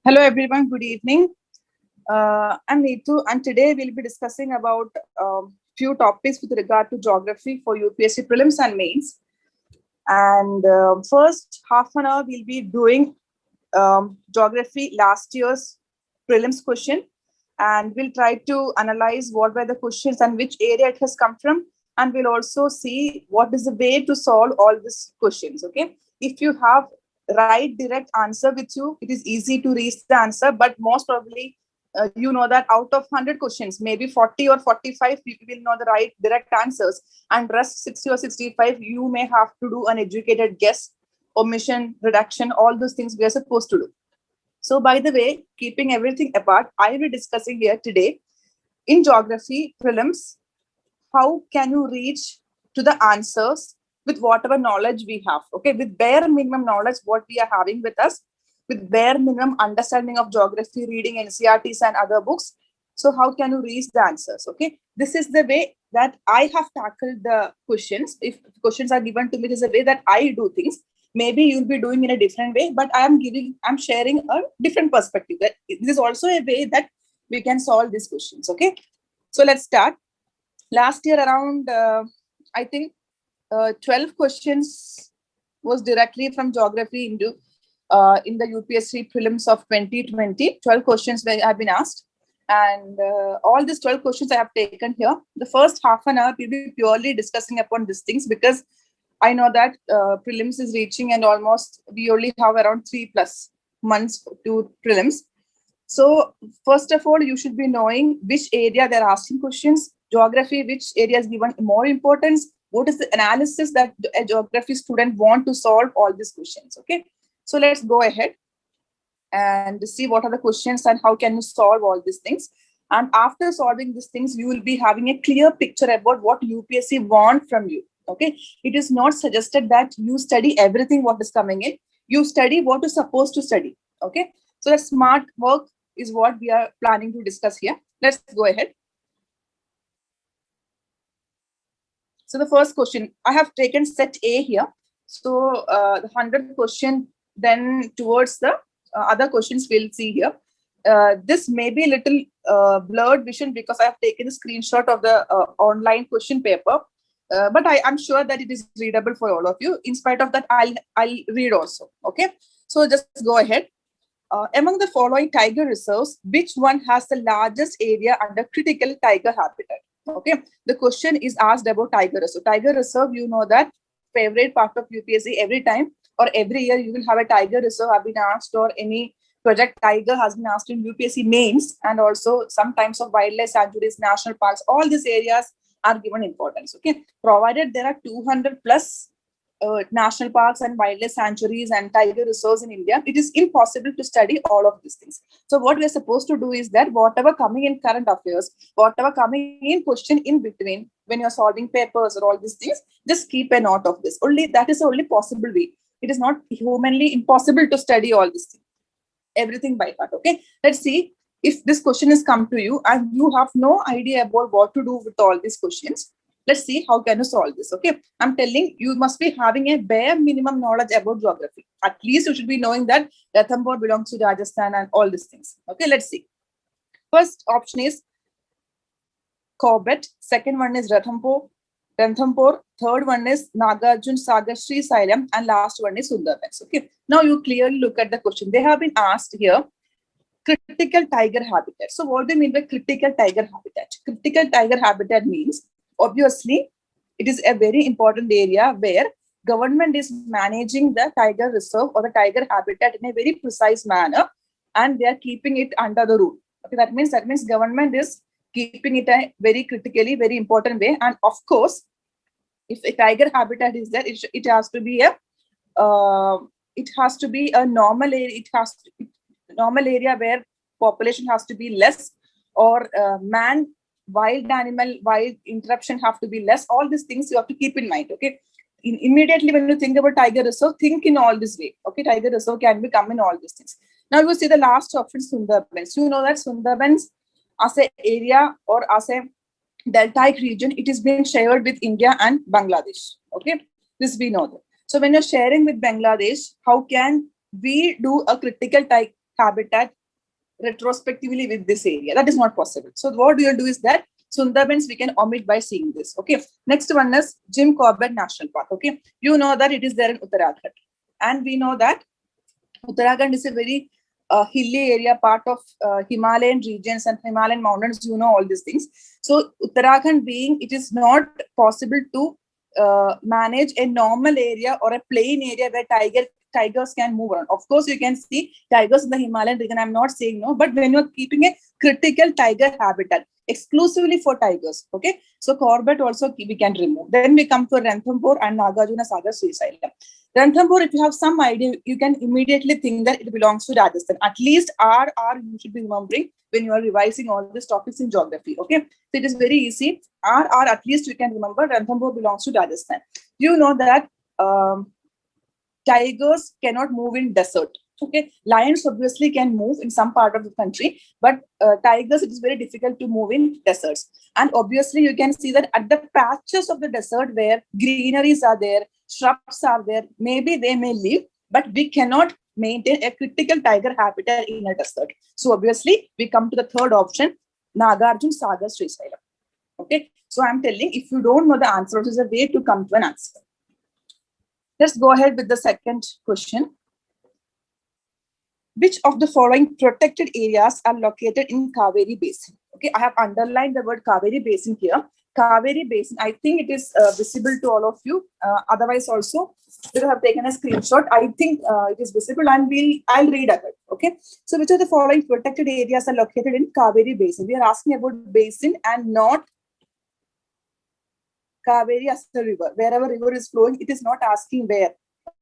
Hello everyone, good evening. I'm Neetu and today we'll be discussing about few topics with regard to geography for UPSC Prelims and Mains. And first half an hour we'll be doing geography last year's prelims question, and we'll try to analyze what were the questions and which area it has come from, and we'll also see what is the way to solve all these questions. Okay, if you have right direct answer with you, it is easy to reach the answer, but most probably you know that out of 100 questions, maybe 40 or 45 people will know the right direct answers, and rest 60 or 65 you may have to do an educated guess, omission, reduction, all those things we are supposed to do. So by the way, keeping everything apart, I will be discussing here today in geography prelims, how can you reach to the answers with whatever knowledge we have, okay, with bare minimum knowledge what we are having with us, with bare minimum understanding of geography, reading NCERTs and other books. So how can you reach the answers? Okay, this is the way that I have tackled the questions. If questions are given to me, this is the way that I do things. Maybe you'll be doing in a different way, but I'm sharing a different perspective. That this is also a way that we can solve these questions. Okay, so let's start. Last year around, I think 12 questions was directly from geography into in the UPSC prelims of 2020. 12 questions have been asked, and all these 12 questions I have taken here. The first half an hour we'll be purely discussing upon these things, because I know that prelims is reaching, and almost we only have around 3+ months to prelims. So first of all, you should be knowing which area they're asking questions. Geography, which area is given more importance, what is the analysis that a geography student want to solve all these questions. Okay, so let's go ahead and see what are the questions and how can you solve all these things. And after solving these things, you will be having a clear picture about what UPSC want from you. Okay, it is not suggested that you study everything what is coming in. You study what you're supposed to study. Okay, so the smart work is what we are planning to discuss here. Let's go ahead. So the first question, I have taken set A here. So the 100 question, then towards the other questions we'll see here. This may be a little blurred vision because I have taken a screenshot of the online question paper. But I'm sure that it is readable for all of you. In spite of that, I'll read also. Okay, so just go ahead. Among the following tiger reserves, which one has the largest area under critical tiger habitat? Okay, the question is asked about tiger reserve. Tiger reserve, you know that favorite part of UPSC. Every time or every year you will have a tiger reserve have been asked, or any project tiger has been asked in UPSC mains, and also some types of wildlife sanctuaries, national parks. All these areas are given importance. Okay, provided there are 200+ national parks and wildlife sanctuaries and tiger reserves in India, it is impossible to study all of these things. So what we are supposed to do is that whatever coming in current affairs, whatever coming in question in between, when you're solving papers or all these things, just keep a note of this. Only that is the only possible way. It is not humanly impossible to study all these things, everything by heart. Okay, let's see if this question has come to you and you have no idea about what to do with all these questions. Let's see how can you solve this. Okay, I'm telling you must be having a bare minimum knowledge about geography. At least you should be knowing that Ranthambore belongs to Rajasthan and all these things. Okay, let's see. First option is Corbett. Second one is Ranthambore. Third one is Nagarjun Sagar Sri Sailam, and last one is Sundarbans. Okay, now you clearly look at the question. They have been asked here critical tiger habitat. So what do you mean by critical tiger habitat? Critical tiger habitat means, obviously, it is a very important area where government is managing the tiger reserve or the tiger habitat in a very precise manner, and they are keeping it under the rule. Okay, that means government is keeping it a very critically, very important way. And of course, if a tiger habitat is there, it has to be a normal area. Normal area where population has to be less, or wild interruption have to be less. All these things you have to keep in mind. Okay, immediately when you think about tiger reserve, think in all this way. Okay, tiger reserve can become in all these things. Now you see the last option, Sundarbans. You know that Sundarbans as an area or as a deltaic region, it is being shared with India and Bangladesh. Okay, this we know that. So when you're sharing with Bangladesh, how can we do a critical habitat retrospectively with this area. That is not possible. So what we will do is that Sundarbans we can omit by seeing this. Okay. Next one is Jim Corbett National Park. Okay. You know that it is there in Uttarakhand. And we know that Uttarakhand is a very hilly area, part of Himalayan regions and Himalayan mountains. You know all these things. So Uttarakhand being, it is not possible to manage a normal area or a plain area where tigers can move around. Of course, you can see tigers in the Himalayan region. I'm not saying no, but when you're keeping a critical tiger habitat exclusively for tigers, okay, so Corbett also we can remove. Then we come to Ranthambore and Nagarjuna Sagar Srisailam. Ranthambore, if you have some idea, you can immediately think that it belongs to Rajasthan. At least R you should be remembering when you are revising all these topics in geography. Okay, so it is very easy. R at least you can remember Ranthambore belongs to Rajasthan. You know that tigers cannot move in desert. Okay, lions obviously can move in some part of the country, but tigers, it is very difficult to move in deserts. And obviously, you can see that at the patches of the desert where greeneries are there, shrubs are there, maybe they may live, but we cannot maintain a critical tiger habitat in a desert. So obviously, we come to the third option, Nagarjuna Sagar Srisailam. Okay, so I'm telling, if you don't know the answer, it is a way to come to an answer. Let's go ahead with the second question. Which of the following protected areas are located in Kaveri Basin? Okay, I have underlined the word Kaveri Basin here. Kaveri Basin, I think it is visible to all of you. Otherwise also, we have taken a screenshot. I think it is visible and I'll read ahead. Okay, so which of the following protected areas are located in Kaveri Basin? We are asking about basin and not Kaveri as a river. Wherever river is flowing, it is not asking where.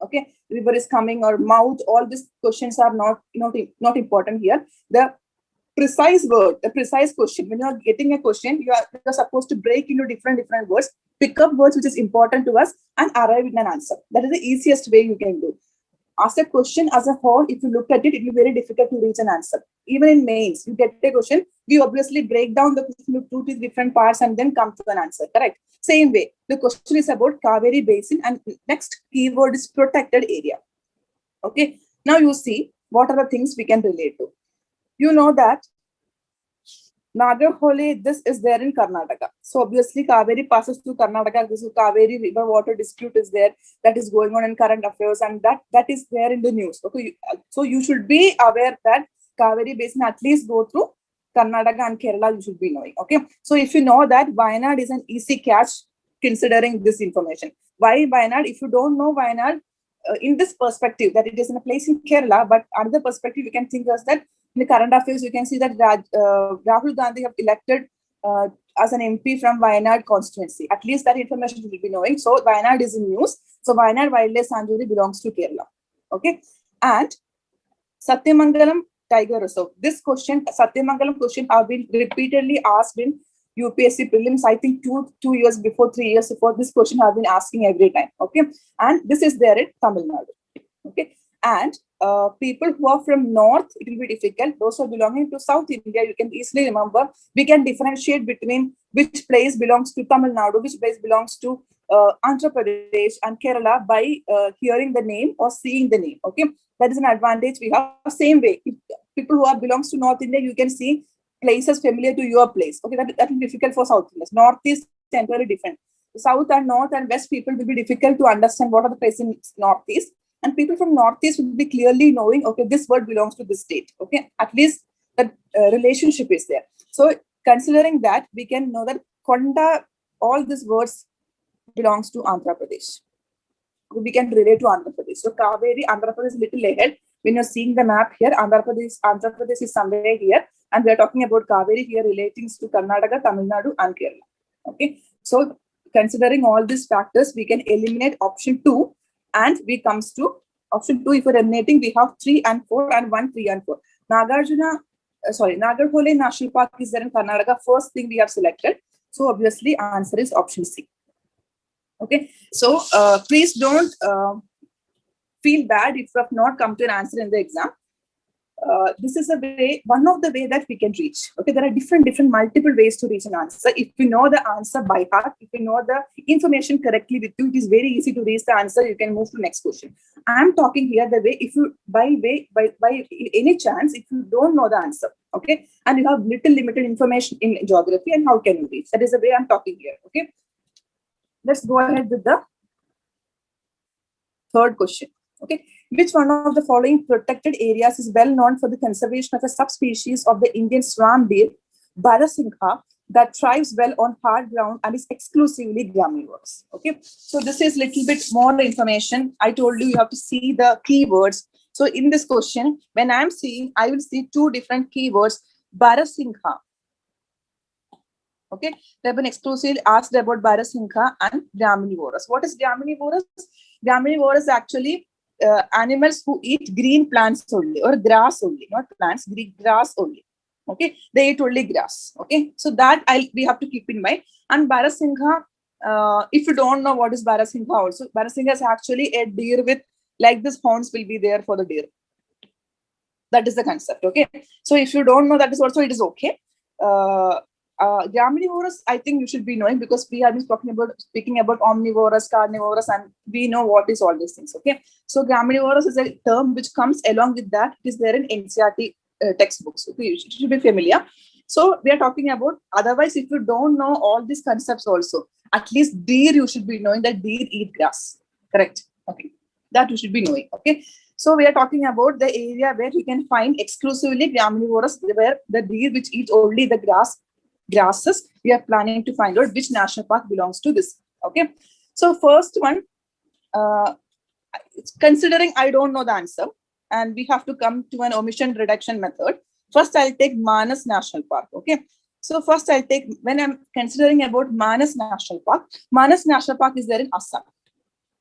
Okay, river is coming or mouth. All these questions are not important here. The precise word, the precise question. When you are getting a question, you are supposed to break into different words, pick up words which is important to us, and arrive in an answer. That is the easiest way you can do. Ask a question as a whole. If you look at it, it will be very difficult to reach an answer. Even in mains, you get a question, we obviously break down the question into 2 to different parts and then come to an answer. Correct? Same way, the question is about Kaveri Basin and next keyword is protected area. Okay. Now you see what are the things we can relate to. You know that Nagarhole, this is there in Karnataka. So obviously Kaveri passes through Karnataka. This is Kaveri river water dispute is there that is going on in current affairs and that is there in the news. Okay, so you should be aware that Kaveri Basin at least go through Karnataka and Kerala. You should be knowing. Okay, so if you know that, Wayanad is an easy catch considering this information. Why Wayanad? If you don't know Wayanad, in this perspective that it is in a place in Kerala, but another perspective you can think as that in the current affairs, you can see that Rahul Gandhi have elected as an MP from Wayanad constituency. At least that information you will be knowing. So Wayanad is in news. So Wayanad Wildlife Sanctuary belongs to Kerala. Okay. And Satyamangalam Tiger Reserve. This question, Satyamangalam question, have been repeatedly asked in UPSC Prelims. I think two years before, 3 years before, this question have been asking every time. Okay. And this is there in Tamil Nadu. Okay. And people who are from north, it will be difficult. Those who are belonging to South India, you can easily remember. We can differentiate between which place belongs to Tamil Nadu, which place belongs to Andhra Pradesh and Kerala by hearing the name or seeing the name. Okay, that is an advantage we have. Same way, if people who are belongs to North India, you can see places familiar to your place. Okay, that will be difficult for South Indians. North is entirely different. South and North and West people will be difficult to understand what are the places in Northeast. And people from Northeast will be clearly knowing, okay, this word belongs to this state. Okay, at least that relationship is there. So considering that, we can know that Konda, all these words belongs to Andhra Pradesh. We can relate to Andhra Pradesh. So Kaveri, Andhra Pradesh is little ahead. When you're seeing the map here, Andhra Pradesh is somewhere here. And we are talking about Kaveri here relating to Karnataka, Tamil Nadu and Kerala. Okay, so considering all these factors, we can eliminate option 2. And we comes to option 2. If we're eliminating, we have 3 and 4 and 1, 3 and 4. Nagarhole National Park is there in Karnataka. First thing we have selected. So obviously answer is option C. Okay. So please don't feel bad if you have not come to an answer in the exam. this is a way, one of the way that we can reach. Okay, there are different multiple ways to reach an answer. If we know the answer by heart, if we know the information correctly with you, it is very easy to reach the answer. You can move to next question. I am talking here the way, if you by any chance, if you don't know the answer, okay, and you have limited information in geography, and how can you reach? That is the way I'm talking here. Okay, let's go ahead with the third question. Okay, which one of the following protected areas is well known for the conservation of a subspecies of the Indian swamp deer, Barasingha, that thrives well on hard ground and is exclusively graminivorous? Okay, so this is little bit more information. I told you have to see the keywords. So in this question, when I'm seeing, I will see two different keywords, Barasingha. Okay, they have been exclusively asked about Barasingha and graminivorous. What is graminivorous? Graminivorous actually animals who eat green plants only, or grass only, not plants, grass only. Okay, they eat only grass. Okay, so that we have to keep in mind. And Barasingha, if you don't know what is Barasingha, also Barasingha is actually a deer with like this horns will be there for the deer. That is the concept. Okay, so if you don't know, that is also, it is okay. Graminivorous, I think you should be knowing, because we have been speaking about omnivorous, carnivorous, and we know what is all these things. Okay, so graminivorous is a term which comes along with that. It is there in NCERT textbooks. Okay, you should be familiar. So we are talking about, otherwise, if you don't know all these concepts also, at least deer, you should be knowing that deer eat grass. Correct. Okay, that you should be knowing. Okay, so we are talking about the area where you can find exclusively graminivorous, where the deer which eat only the grasses. We are planning to find out which national park belongs to this. Okay, so first one, considering I don't know the answer, and we have to come to an omission reduction method. First, I'll take Manas National Park. Okay, so first I'll take, when I'm considering about Manas National Park, Manas National Park is there in Assam.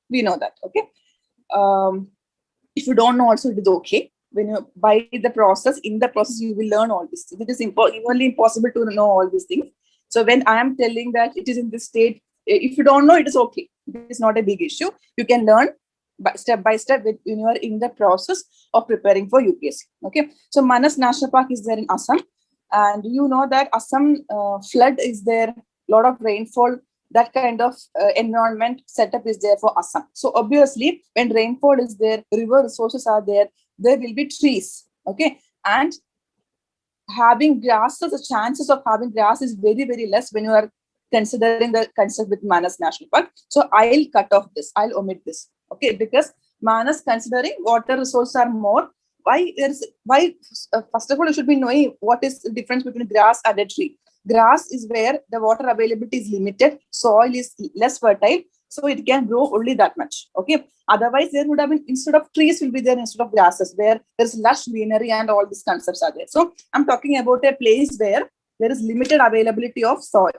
We know that. Okay, if you don't know also, it is okay. When you by the process, in the process, you will learn all this. It is only impossible to know all these things. So when I am telling that it is in this state, if you don't know, it is okay. It is not a big issue. You can learn step by step when you are in the process of preparing for UPSC. Okay, so Manas National Park is there in Assam, and you know that Assam flood is there, lot of rainfall. That kind of environment setup is there for Assam. So obviously, when rainfall is there, river resources are there, there will be trees. Okay, and having grasses, the chances of having grass is very less when you are considering the concept with Manas National Park. So I'll cut off this. I'll omit this. Okay, because Manas, considering water resources are more. First of all, you should be knowing what is the difference between grass and a tree. Grass is where the water availability is limited, soil is less fertile, so it can grow only that much. Okay, otherwise there would have been, instead of trees will be there instead of grasses, where there's lush greenery and all these concepts are there. So I'm talking about a place where there is limited availability of soil,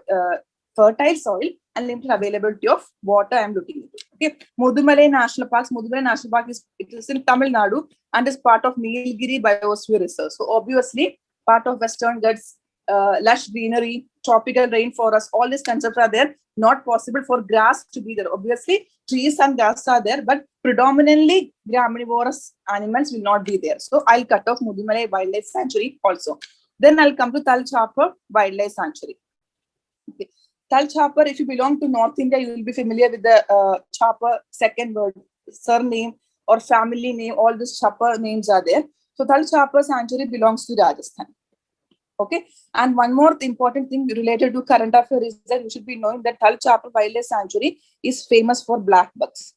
fertile soil, and limited availability of water. I'm looking into. Okay, Mudumalai National Park. Mudumalai National Park is in Tamil Nadu and is part of Nilgiri Biosphere Reserve. So obviously part of Western Ghats, lush greenery, tropical rainforest, all these concepts are there. Not possible for grass to be there. Obviously, trees and grass are there, but predominantly graminivorous animals will not be there. So I'll cut off Mudumalai Wildlife Sanctuary also. Then I'll come to Tal Chapar Wildlife Sanctuary. Okay. Tal Chapar, if you belong to North India, you will be familiar with the Chapar second word, surname or family name. All these Chapar names are there. So Tal Chapar Sanctuary belongs to Rajasthan. Okay, and one more important thing related to current affairs is that you should be knowing that Tal Chapar Wildlife Sanctuary is famous for black bucks.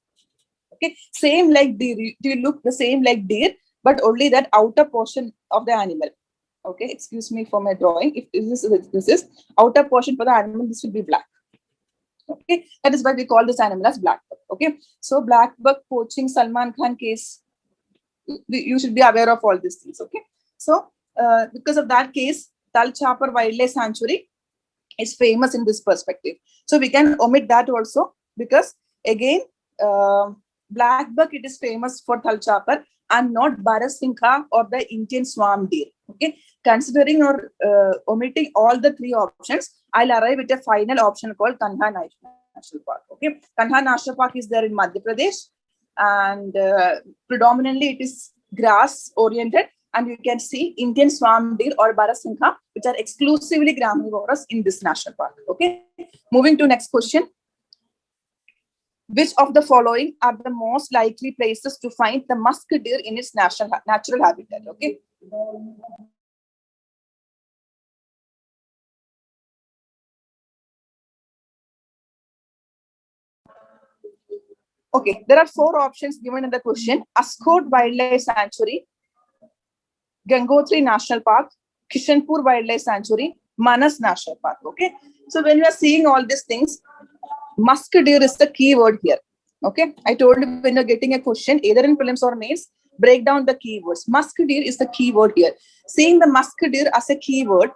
Okay, same like deer. Do you look the same like deer, but only that outer portion of the animal. Okay, excuse me for my drawing. If this is outer portion for the animal, this will be black. Okay, that is why we call this animal as black buck. Okay, so black buck poaching, Salman Khan case, you should be aware of all these things. Okay, so because of that case, Tal Chapar Wildlife Sanctuary is famous in this perspective. So we can omit that also, because again, black buck, it is famous for Tal Chapar and not Barasingha or the Indian swamp deer. Okay, considering or omitting all the three options, I'll arrive at a final option called Kanha National Park. Okay, Kanha National Park is there in Madhya Pradesh, and predominantly it is grass oriented. And you can see Indian swamp deer or Barasingha, which are exclusively gramivorous in this national park. Okay, moving to next question. Which of the following are the most likely places to find the musk deer in its natural habitat? Okay. Okay, there are 4 options given in the question. Ascot Wildlife Sanctuary, Gangotri National Park, Kishanpur Wildlife Sanctuary, Manas National Park. Okay, so when you are seeing all these things, musk deer is the key word here. Okay, I told you when you're getting a question, either in prelims or mains, break down the keywords. Musk deer is the key word here. Seeing the musk deer as a keyword,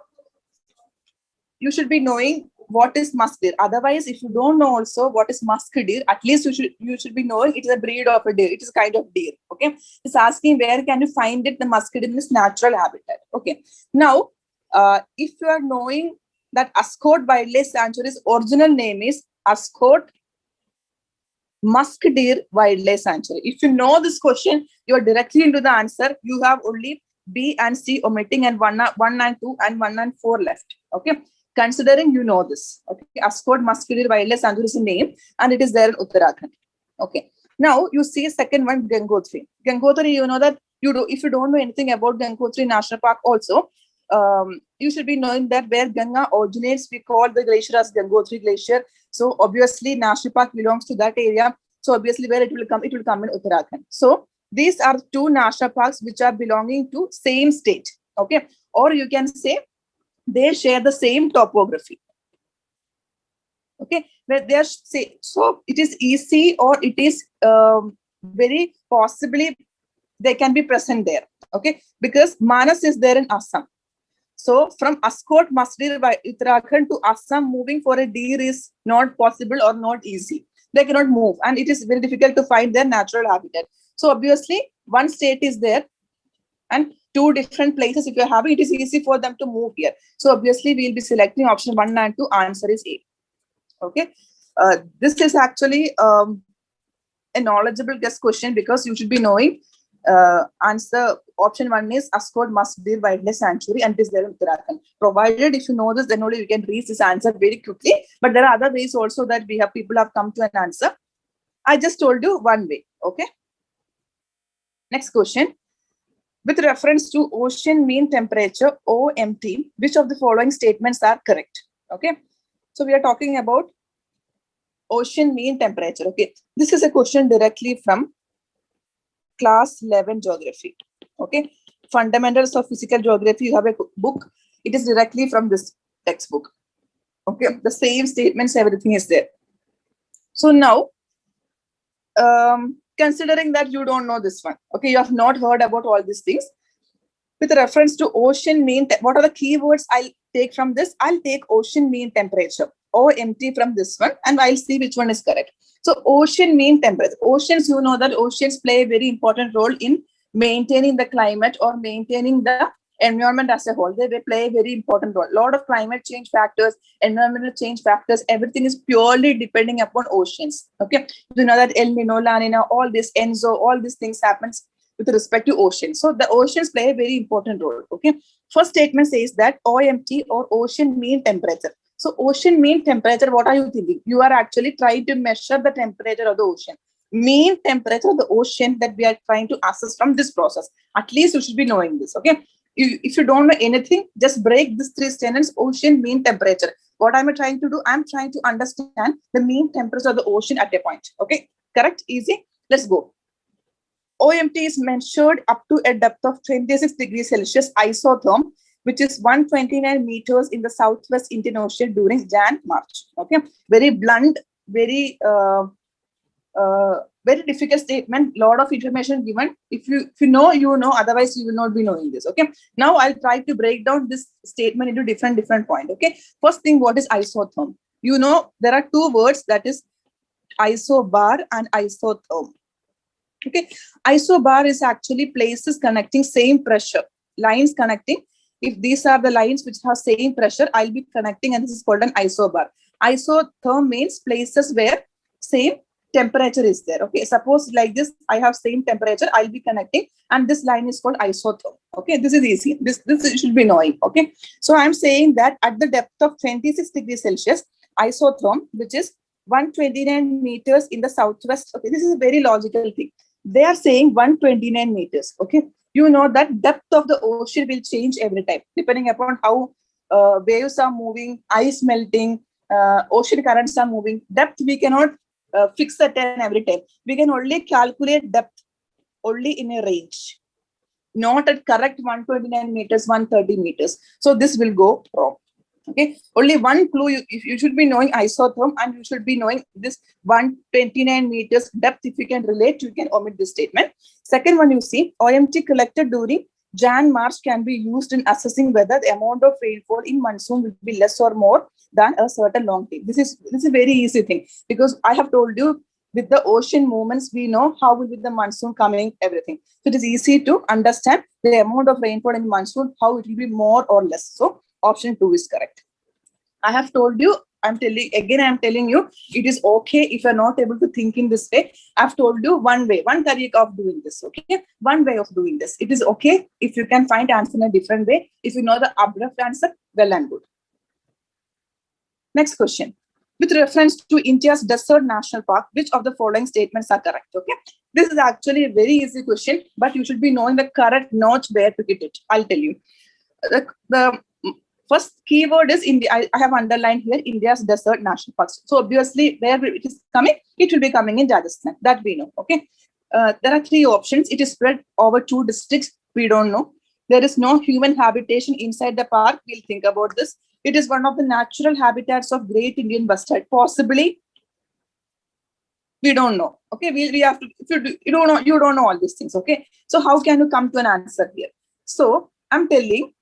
you should be knowing what is musk deer. Otherwise, if you don't know also what is musk deer, at least you should be knowing it is a breed of a deer. It is a kind of deer. Okay, it's asking where can you find it, the musk deer in its natural habitat. Okay, now if you are knowing that Ascot Wildlife Sanctuary's original name is Ascot Musk Deer Wildlife Sanctuary. If you know this question, you are directly into the answer. You have only B and C omitting and 1 and 2 and 1 and 4 left. Okay, considering you know this. Okay, Ascot Musk Deer Wildlife Sanctuary is a name and it is there in Uttarakhand. Okay, now you see second one, Gangotri. Gangotri, you know that if you don't know anything about Gangotri National Park also, you should be knowing that where Ganga originates, we call the glacier as Gangotri Glacier. So obviously National Park belongs to that area. So obviously where it will come in Uttarakhand. So these are 2 national parks which are belonging to same state. Okay, or you can say they share the same topography. Okay, where they are so it is easy or it is very possibly they can be present there. Okay, because Manas is there in Assam. So from Ascot Musk Deer by Uttarakhand to Assam, moving for a deer is not possible or not easy. They cannot move and it is very difficult to find their natural habitat. So obviously one state is there and 2 different places if you're having, it is easy for them to move here. So obviously we'll be selecting option 1 and 2. Answer is A. Okay. This is actually a knowledgeable guess question because you should be knowing answer option 1 is Ascot Musk Deer Wildlife Sanctuary and it is there in Uttarakhand. Provided if you know this, then only you can reach this answer very quickly. But there are other ways also that people have come to an answer. I just told you one way. Okay. Next question. With reference to ocean mean temperature, OMT, which of the following statements are correct? Okay. So we are talking about ocean mean temperature. Okay. This is a question directly from class 11 geography. Okay, fundamentals of physical geography, you have a book, it is directly from this textbook. Okay, the same statements, everything is there. So now considering that you don't know this one, okay, you have not heard about all these things. With reference to ocean mean, what are the keywords I'll take from this? I'll take ocean mean temperature, OMT, from this one, and I'll see which one is correct. So ocean mean temperature. Oceans, you know that oceans play a very important role in maintaining the climate or maintaining the environment as a whole. They play a very important role. A lot of climate change factors, environmental change factors, everything is purely depending upon oceans. Okay, you know that El Nino, La Nina, all this, Enzo, all these things happens with respect to oceans. So the oceans play a very important role. Okay, first statement says that OMT or ocean mean temperature. So ocean mean temperature, what are you thinking? You are actually trying to measure the temperature of the ocean. Mean temperature of the ocean that we are trying to assess from this process. At least you should be knowing this. Okay, if you don't know anything, just break this 3 sentences. Ocean mean temperature. What am I trying to do? I'm trying to understand the mean temperature of the ocean at a point. Okay, correct, easy. Let's go. OMT is measured up to a depth of 26 degrees Celsius isotherm, which is 129 meters in the Southwest Indian Ocean during Jan-March. Okay, very blunt, very very difficult statement. Lot of information given. If you know, you know. Otherwise, you will not be knowing this. Okay. Now I'll try to break down this statement into different points. Okay. First thing, what is isotherm? You know, there are 2 words, that is isobar and isotherm. Okay, isobar is actually places connecting same pressure, lines connecting. If these are the lines which have same pressure, I'll be connecting, and this is called an isobar. Isotherm means places where same temperature is there. Okay, suppose like this, I have same temperature, I'll be connecting, and this line is called isotherm. Okay, this is easy. This you should be knowing. Okay, so I'm saying that at the depth of 26 degrees Celsius, isotherm, which is 129 meters in the southwest. Okay, this is a very logical thing. They are saying 129 meters. Okay, you know that depth of the ocean will change every time depending upon how waves are moving, ice melting, ocean currents are moving. Depth we cannot fix at 10 every time. We can only calculate depth only in a range, not at correct 129 meters, 130 meters. So this will go wrong. Okay, only one clue, you should be knowing isotherm, and you should be knowing this 129 meters depth. If you can relate, you can omit this statement. Second one, you see, OMT collected during Jan-March can be used in assessing whether the amount of rainfall in monsoon will be less or more than a certain long time. This is a very easy thing, because I have told you with the ocean movements, we know how will be the monsoon coming, everything. So it is easy to understand the amount of rainfall in monsoon, how it will be more or less. So option 2 is correct. I have told you, I'm telling you, it is okay if you're not able to think in this way. I've told you one way, one tariq of doing this, okay? One way of doing this. It is okay if you can find answer in a different way. If you know the abrupt answer, well and good. Next question. With reference to India's desert national park, which of the following statements are correct? Okay, this is actually a very easy question, but you should be knowing the correct notch where to hit it. I'll tell you. The first keyword is India. I have underlined here India's desert national parks. So obviously, where it is coming, it will be coming in Rajasthan. That we know. Okay, there are 3 options. It is spread over 2 districts. We don't know. There is no human habitation inside the park. We'll think about this. It is one of the natural habitats of Great Indian Bustard. Possibly, we don't know. Okay, we have to. If you don't know, you don't know all these things. Okay, so how can you come to an answer here? So I'm telling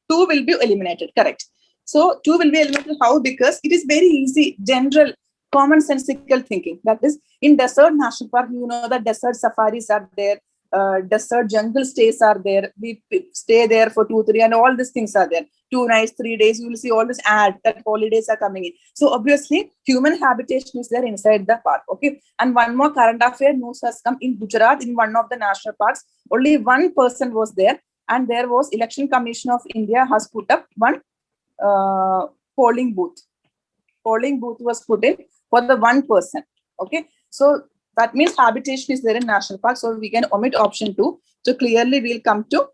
2 will be eliminated. Correct. So 2 will be eliminated. How? Because it is very easy, general, commonsensical thinking. That is, in desert national park, you know that desert safaris are there. Desert jungle stays are there. We stay there for 2, 3, and all these things are there. 2 nights, 3 days. You will see all this ad that holidays are coming in. So obviously, human habitation is there inside the park. Okay. And one more current affair news has come in Gujarat, in one of the national parks. Only one person was there, and there was Election Commission of India has put up one polling booth. Polling booth was put in for the one person. Okay. So that means habitation is there in national park. So we can omit option 2. So clearly we'll come to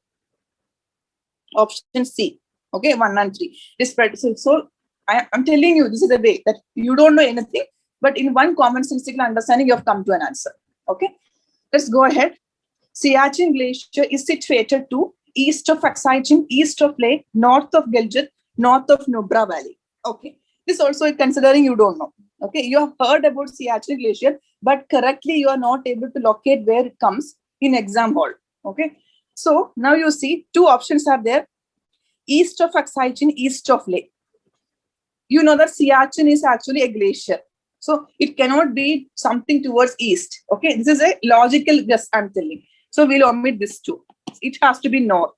option C. Okay, 1 and 3. This spread. So I'm telling you, this is a way that you don't know anything, but in one commonsensical understanding, you have come to an answer. Okay, let's go ahead. Siachen Glacier is situated to east of Aksai, east of Leh, north of Gilgit, north of Nubra Valley. Okay, this also considering you don't know. Okay, you have heard about Siachen Glacier, but correctly you are not able to locate where it comes in exam hall. Okay, so now you see 2 options are there: east of Aksai, east of Leh. You know that Siachen is actually a glacier, so it cannot be something towards east. Okay, this is a logical guess I'm telling. So we'll omit this 2. It has to be north.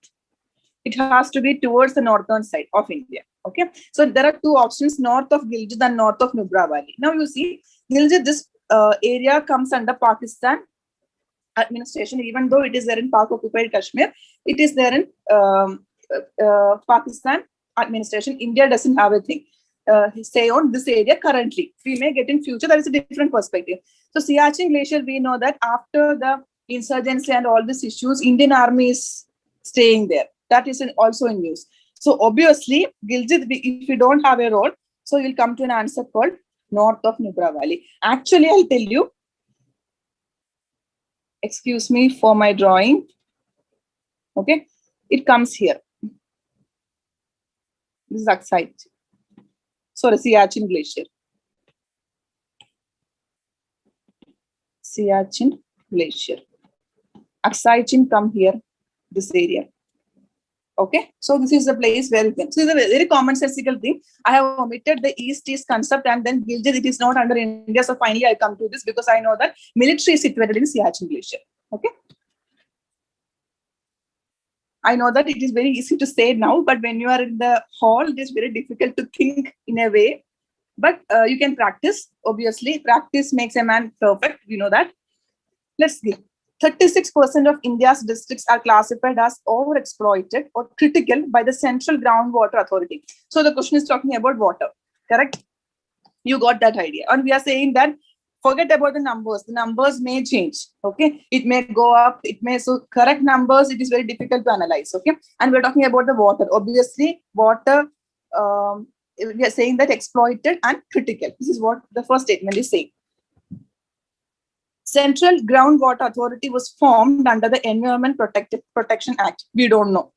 It has to be towards the northern side of India. Okay, so there are 2 options: north of Gilgit and north of Nubra Valley. Now you see, Gilgit, this area comes under Pakistan administration, even though it is there in Pak-occupied Kashmir. It is there in Pakistan administration. India doesn't have a thing. Say on this area currently. We may get in future. That is a different perspective. So Siachen Glacier, we know that after the insurgency and all these issues, Indian Army is staying there. That is also in news. So obviously, Gilgit, if you don't have a role, so you'll come to an answer called north of Nubra Valley. Actually, I'll tell you. Excuse me for my drawing. Okay, it comes here. This is Aksai. Sorry, Siachen Glacier. Siachen Glacier. Aksai come here, this area. Okay, so this is the place where you can. So it's a very commonsensical thing. I have omitted the East concept, and then Gilgit, it is not under India. So finally, I come to this because I know that military is situated in Siachen Glacier. Okay. I know that it is very easy to say now, but when you are in the hall, it is very difficult to think in a way But you can practice. Obviously, practice makes a man perfect. We know that. Let's see. 36% of India's districts are classified as overexploited or critical by the Central Groundwater Authority. So the question is talking about water, correct? You got that idea. And we are saying that forget about the numbers. The numbers may change. Okay. It may go up. It may, so correct numbers, it is very difficult to analyze. Okay. And we're talking about the water. Obviously, water, we are saying that exploited and critical. This is what the first statement is saying. Central Groundwater Authority was formed under the Environment Protection Act. We don't know.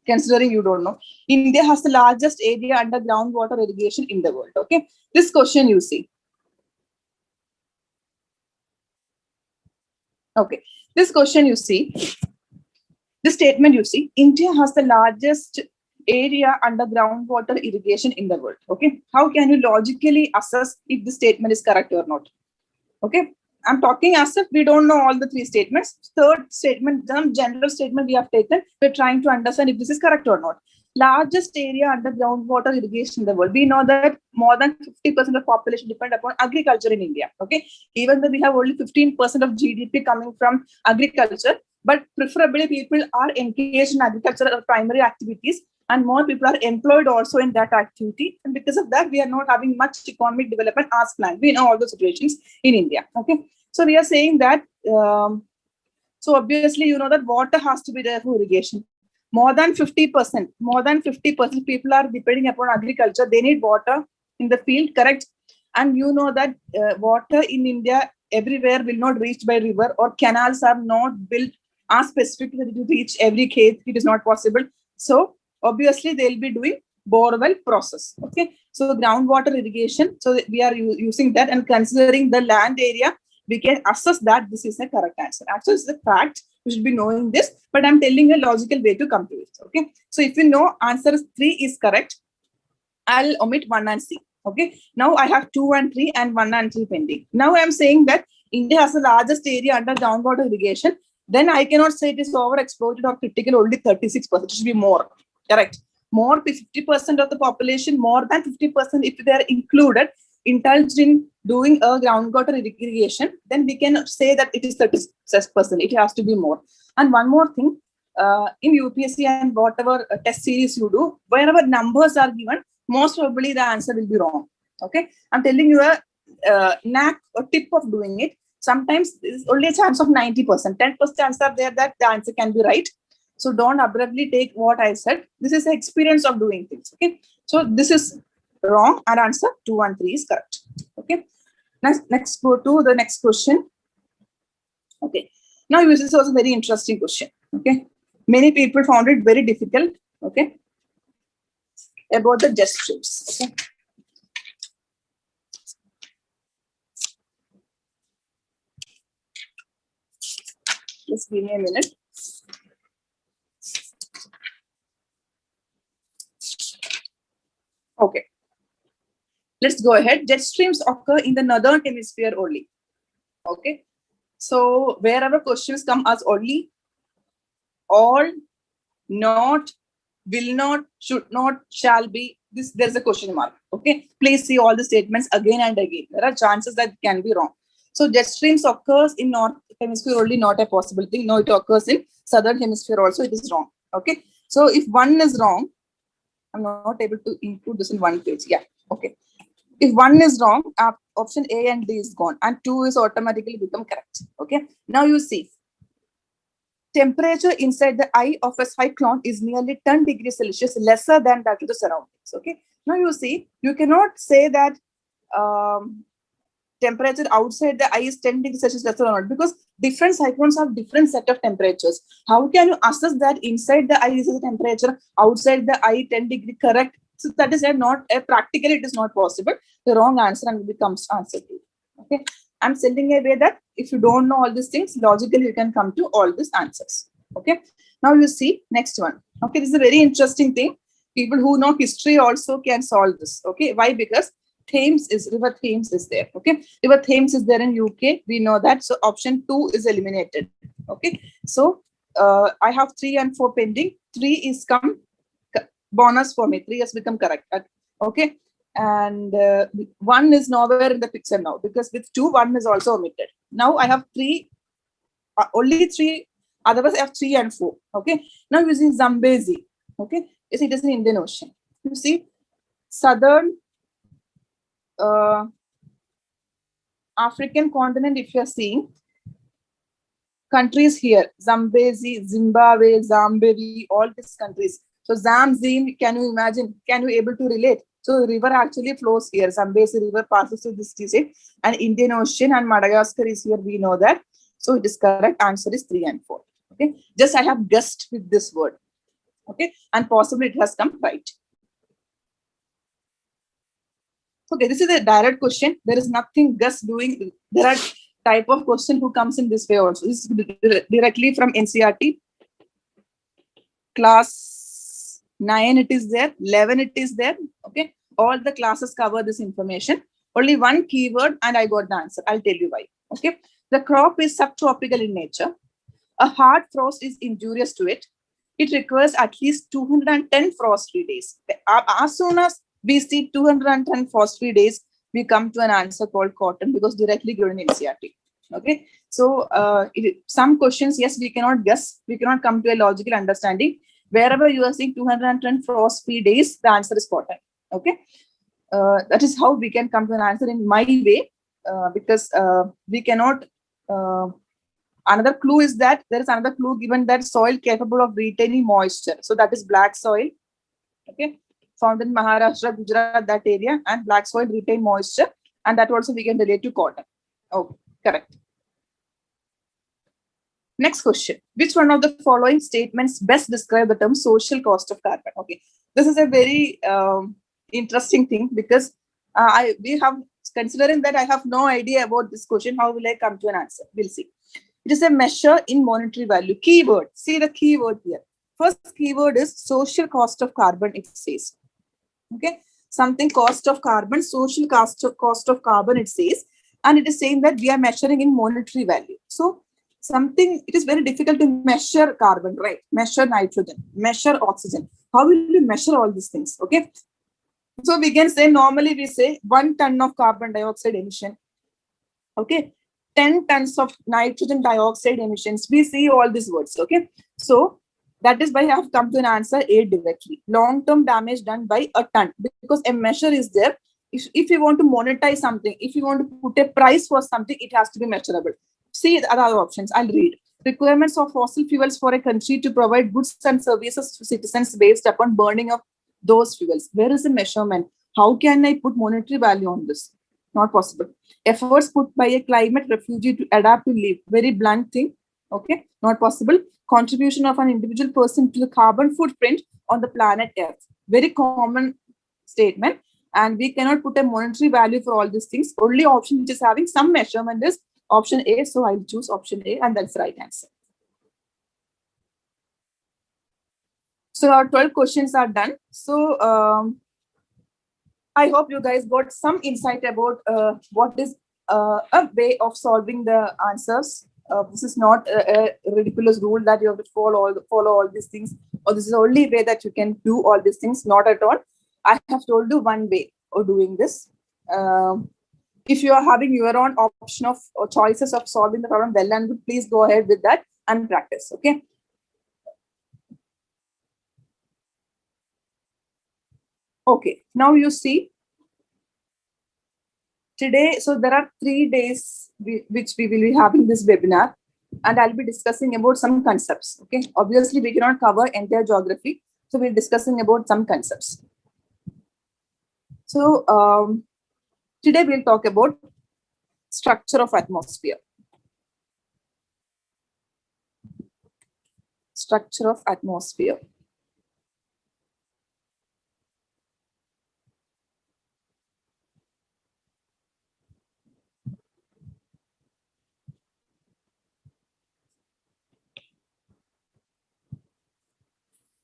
Considering you don't know. India has the largest area under groundwater irrigation in the world. Okay. This question you see. Okay. This question you see. This statement you see. India has the largest area under groundwater irrigation in the world. Okay. How can you logically assess if the statement is correct or not? Okay. I'm talking as if we don't know all the three statements. Third statement, the general statement we have taken, we're trying to understand if this is correct or not. Largest area under groundwater irrigation in the world. We know that more than 50% of population depend upon agriculture in India. Okay, even though we have only 15% of GDP coming from agriculture, but preferably people are engaged in agriculture or primary activities, and more people are employed also in that activity. And because of that, we are not having much economic development as planned. We know all the situations in India. Okay, so we are saying that. So obviously, you know that water has to be there for irrigation. More than 50% people are depending upon agriculture. They need water in the field, correct? And you know that water in India everywhere will not reach by river, or canals are not built as specifically to reach every cave. It is not possible. So obviously they'll be doing borewell process. Okay, so groundwater irrigation. So we are using that, and considering the land area, we can assess that this is the correct answer. Actually, it's a fact. You should be knowing this, but I'm telling a logical way to come to it. Okay, so if you know answer 3 is correct, I'll omit 1 and C. Okay, now I have 2 and 3 and 1 and 3 pending. Now I'm saying that India has the largest area under groundwater irrigation. Then I cannot say it is overexploited or critical. Only 36%. It should be more. Correct. More 50% of the population, more than 50% if they are included, indulged in doing a groundwater irrigation, then we can say that it is 36%. It has to be more. And one more thing, in UPSC and whatever test series you do, wherever numbers are given, most probably the answer will be wrong. Okay, I'm telling you a knack or tip of doing it. Sometimes there's only a chance of 90%, 10% chance are there that the answer can be right. So don't abruptly take what I said. This is the experience of doing things. Okay, so this is wrong, and answer 2 and 3 is correct. Okay, next go to the next question. Okay, now this is also a very interesting question. Okay, many people found it very difficult. Okay, about the jet streams. Okay, just give me a minute. Okay, let's go ahead. Jet streams occur in the northern hemisphere only. Okay, so wherever questions come as only, all, not, will not, should not, shall be, this there's a question mark. Okay, please see all the statements again and again. There are chances that it can be wrong. So jet streams occurs in north hemisphere only, not a possible thing. No, it occurs in southern hemisphere also. It is wrong. Okay, so if 1 is wrong, I'm not able to include this in one page. Yeah, okay. If 1 is wrong, option A and D is gone, and 2 is automatically become correct. Okay, now you see, temperature inside the eye of a cyclone is nearly 10 degrees Celsius lesser than that of the surroundings. Okay, now you see, you cannot say that temperature outside the eye is 10 degrees Celsius lesser or not, because different cyclones have different set of temperatures. How can you assess that inside the eye is the temperature, outside the eye 10 degree correct? So that is not a practically, it is not possible. The wrong answer and becomes answer. Okay, I'm sending away that if you don't know all these things, logically you can come to all these answers. Okay, now you see next one. Okay, this is a very interesting thing. People who know history also can solve this. Okay, why? Because river Thames is there. Okay, river Thames is there in UK. We know that. So option 2 is eliminated. Okay, so I have 3 and 4 pending. 3 is come bonus for me. 3 has become correct. Okay, And one is nowhere in the picture now, because with two, one is also omitted. Now I have three, only three, otherwise I have 3 and 4. Okay, now using Zambezi. Okay, yes, it is in Indian Ocean. You see, southern African continent, if you are seeing, countries here, Zambezi, Zimbabwe, Zambezi, all these countries. So Zamzim, can you imagine? Can you able to relate? So the river actually flows here. Zambezi river passes through this state, and Indian Ocean and Madagascar is here. We know that. So it is correct. Answer is 3 and 4. Okay. Just I have guessed with this word. Okay. And possibly it has come right. Okay. This is a direct question. There is nothing guess doing. There are type of question who comes in this way also. This is directly from NCERT. Class 9 it is there, 11 it is there. Okay, all the classes cover this information. Only one keyword and I got the answer. I'll tell you why. Okay, the crop is subtropical in nature. A hard frost is injurious to it. It requires at least 210 frost-free days. As soon as we see 210 frost-free days, we come to an answer called cotton, because directly given in NCERT. Okay, so some questions, yes, we cannot guess, we cannot come to a logical understanding. Wherever you are seeing 210 frost-free days, the answer is cotton. Okay, that is how we can come to an answer in my way, because we cannot. Another clue is that there is another clue given that soil capable of retaining moisture. So that is black soil. Okay, found in Maharashtra, Gujarat, that area, and black soil retain moisture, and that also we can relate to cotton. Okay, correct. Next question. Which one of the following statements best describe the term social cost of carbon? Okay, this is a very interesting thing, because we have, considering that I have no idea about this question, how will I come to an answer? We'll see. It is a measure in monetary value. Keyword. See the keyword here. First keyword is social cost of carbon, it says. Okay, something cost of carbon, social cost of carbon, it says, and it is saying that we are measuring in monetary value. So something, it is very difficult to measure carbon, right? Measure nitrogen, measure oxygen. How will you measure all these things? Okay, so we can say, normally we say 1 ton of carbon dioxide emission. Okay, 10 tons of nitrogen dioxide emissions. We see all these words. Okay, so that is why I have come to an answer A directly. Long-term damage done by a ton, because a measure is there. If you want to monetize something, if you want to put a price for something, it has to be measurable. See the other options. I'll read. Requirements of fossil fuels for a country to provide goods and services to citizens based upon burning of those fuels. Where is the measurement? How can I put monetary value on this? Not possible. Efforts put by a climate refugee to adapt to live. Very blunt thing. Okay, not possible. Contribution of an individual person to the carbon footprint on the planet Earth. Very common statement. And we cannot put a monetary value for all these things. Only option which is having some measurement is option A. So I'll choose option A, and that's the right answer. So our 12 questions are done. So I hope you guys got some insight about what is a way of solving the answers. This is not a ridiculous rule that you have to follow all these things, or this is the only way that you can do all these things. Not at all. I have told you one way of doing this. If you are having your own option of or choices of solving the problem, well and good, please go ahead with that and practice. Okay. Okay. Now you see today. So there are 3 days which we will be having this webinar, and I'll be discussing about some concepts. Okay. Obviously, we cannot cover entire geography, so we're discussing about some concepts. So today we'll talk about structure of atmosphere. Structure of atmosphere.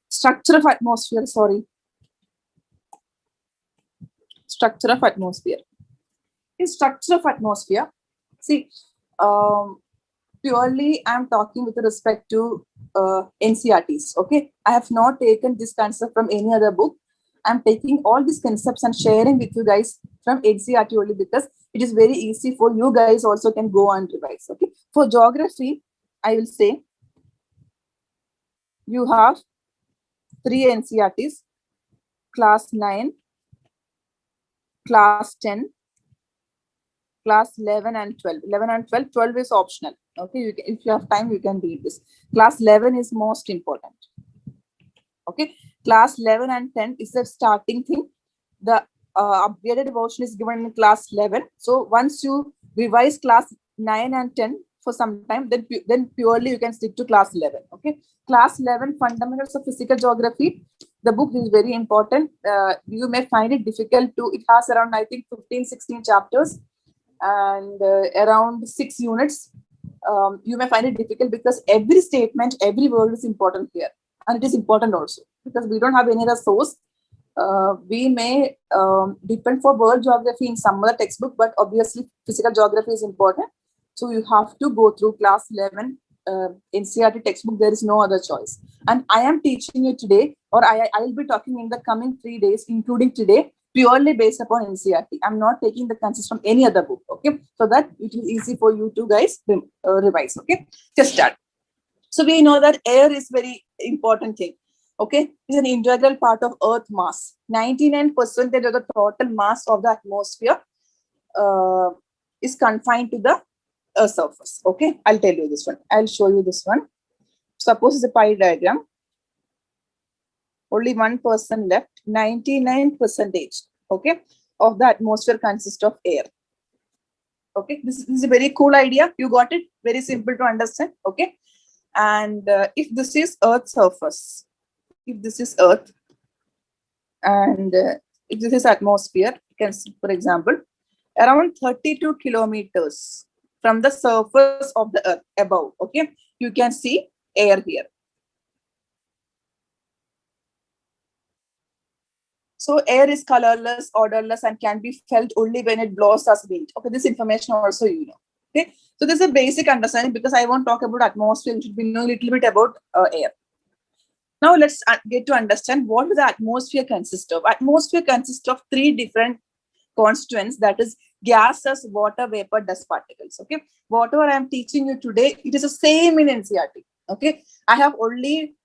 Structure of atmosphere, sorry. Structure of atmosphere. In structure of atmosphere, see, purely I'm talking with respect to NCERTs. Okay, I have not taken this concept from any other book. I'm taking all these concepts and sharing with you guys from NCERT only because it is very easy for you guys also can go and revise. Okay. For geography, I will say you have 3 NCERTs, class 9, class 10, class 11 and 12. 11 and 12, 12 is optional. Okay, if you have time, you can read this. Class 11 is most important. Okay, class 11 and 10 is the starting thing. The upgraded version is given in class 11. So once you revise class 9 and 10 for some time, then purely you can stick to class 11. Okay, class 11, fundamentals of physical geography. The book is very important. You may find it difficult to, it has around, I think, 15, 16 chapters and around 6 units. You may find it difficult because every statement, every word is important here. And it is important also because we don't have any other source. We may depend for world geography in some other textbook, but obviously physical geography is important. So you have to go through class 11 NCERT textbook. There is no other choice. And I am teaching you today, or I will be talking in the coming 3 days, including today, purely based upon NCERT. I'm not taking the concepts from any other book. Okay, so that it is easy for you to guys revise. Okay, just start. So we know that air is very important thing. Okay, it's an integral part of Earth mass. 99% of the total mass of the atmosphere is confined to the Earth surface. Okay, I'll tell you this one. I'll show you this one. Suppose it's a pie diagram. Only 1% left. 99%, okay, of the atmosphere consists of air. Okay, this is a very cool idea. You got it? Very simple to understand. Okay. And if this is Earth surface, if this is Earth, and if this is atmosphere, you can see, for example, around 32 kilometers from the surface of the Earth above, okay, you can see air here. So air is colorless, odorless, and can be felt only when it blows as wind. Okay, this information also you know. Okay, so this is a basic understanding because I won't talk about atmosphere. You should be know a little bit about air. Now let's get to understand what the atmosphere consists of. Atmosphere consists of 3 different constituents, that is gases, water, vapor, dust particles. Okay, whatever I am teaching you today, it is the same in NCERT. Okay, I have only